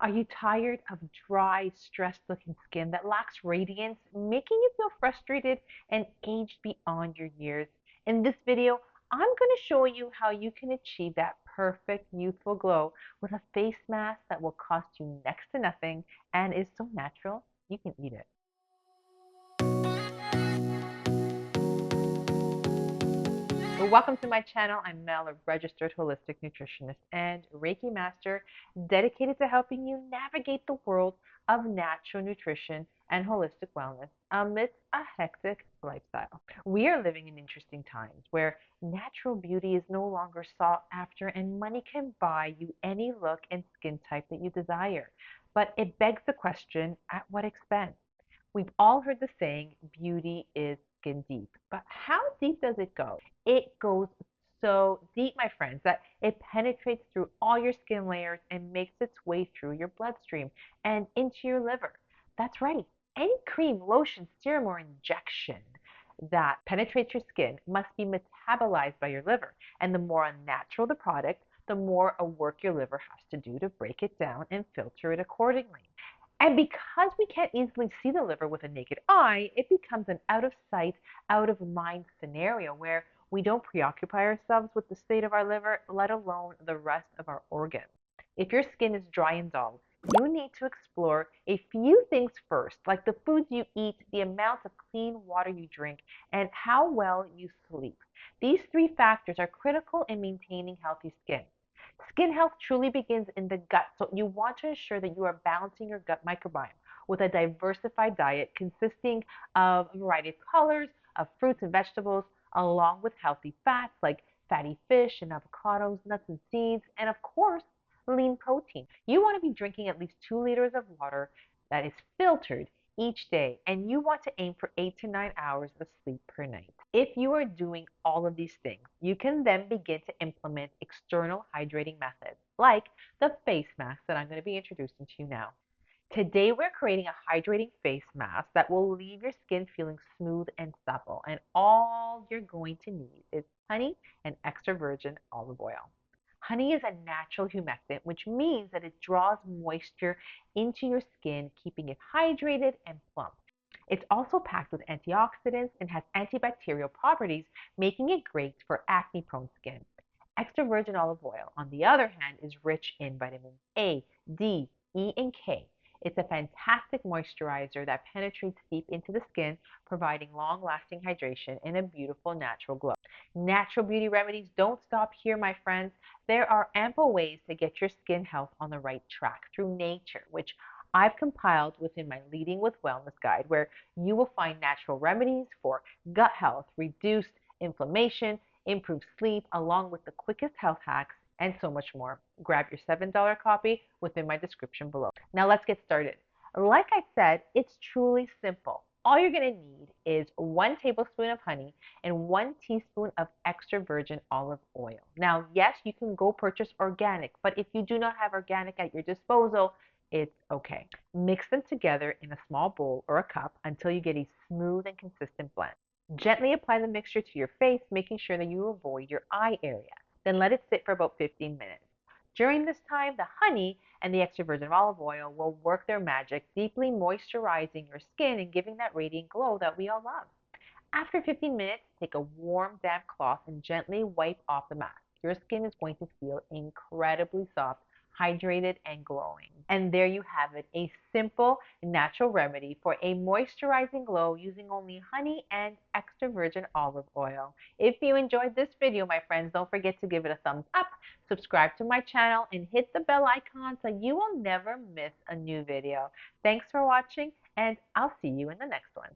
Are you tired of dry, stressed looking skin that lacks radiance, making you feel frustrated and aged beyond your years? In this video, I'm going to show you how you can achieve that perfect youthful glow with a face mask that will cost you next to nothing and is so natural you can eat it. Well, welcome to my channel. I'm Mel, a registered holistic nutritionist and Reiki master dedicated to helping you navigate the world of natural nutrition and holistic wellness amidst a hectic lifestyle. We are living in interesting times where natural beauty is no longer sought after and money can buy you any look and skin type that you desire. But it begs the question, at what expense? We've all heard the saying, beauty is skin deep. But how deep does it go? It goes so deep, my friends, that it penetrates through all your skin layers and makes its way through your bloodstream and into your liver. That's right. Any cream, lotion, serum, or injection that penetrates your skin must be metabolized by your liver. And the more unnatural the product, the more work your liver has to do to break it down and filter it accordingly. And because we can't easily see the liver with a naked eye, it becomes an out of sight, out of mind scenario where we don't preoccupy ourselves with the state of our liver, let alone the rest of our organs. If your skin is dry and dull, you need to explore a few things first, like the foods you eat, the amount of clean water you drink, and how well you sleep. These three factors are critical in maintaining healthy skin. Skin health truly begins in the gut, so you want to ensure that you are balancing your gut microbiome with a diversified diet consisting of a variety of colors, of fruits and vegetables, along with healthy fats like fatty fish and avocados, nuts and seeds, and of course, lean protein. You want to be drinking at least 2 liters of water that is filtered each day, and you want to aim for 8 to 9 hours of sleep per night. If you are doing all of these things, you can then begin to implement external hydrating methods like the face mask that I'm going to be introducing to you now. Today, we're creating a hydrating face mask that will leave your skin feeling smooth and supple, and all you're going to need is honey and extra virgin olive oil. Honey is a natural humectant, which means that it draws moisture into your skin, keeping it hydrated and plump. It's also packed with antioxidants and has antibacterial properties, making it great for acne-prone skin. Extra virgin olive oil, on the other hand, is rich in vitamins A, D, E, and K. It's a fantastic moisturizer that penetrates deep into the skin, providing long-lasting hydration and a beautiful natural glow. Natural beauty remedies don't stop here, my friends. There are ample ways to get your skin health on the right track through nature, which I've compiled within my Leading with Wellness guide, where you will find natural remedies for gut health, reduced inflammation, improved sleep, along with the quickest health hacks, and so much more. Grab your $7 copy within my description below. Now let's get started. Like I said, it's truly simple. All you're going to need is 1 tablespoon of honey and 1 teaspoon of extra virgin olive oil. Now, yes, you can go purchase organic, but if you do not have organic at your disposal, it's okay. Mix them together in a small bowl or a cup until you get a smooth and consistent blend. Gently apply the mixture to your face, making sure that you avoid your eye area. Then let it sit for about 15 minutes. During this time, the honey and the extra virgin olive oil will work their magic, deeply moisturizing your skin and giving that radiant glow that we all love. After 15 minutes, take a warm, damp cloth and gently wipe off the mask. Your skin is going to feel incredibly soft, hydrated, and glowing. And there you have it, a simple, natural remedy for a moisturizing glow using only honey and extra virgin olive oil. If you enjoyed this video, my friends, don't forget to give it a thumbs up, subscribe to my channel, and hit the bell icon so you will never miss a new video. Thanks for watching, and I'll see you in the next one.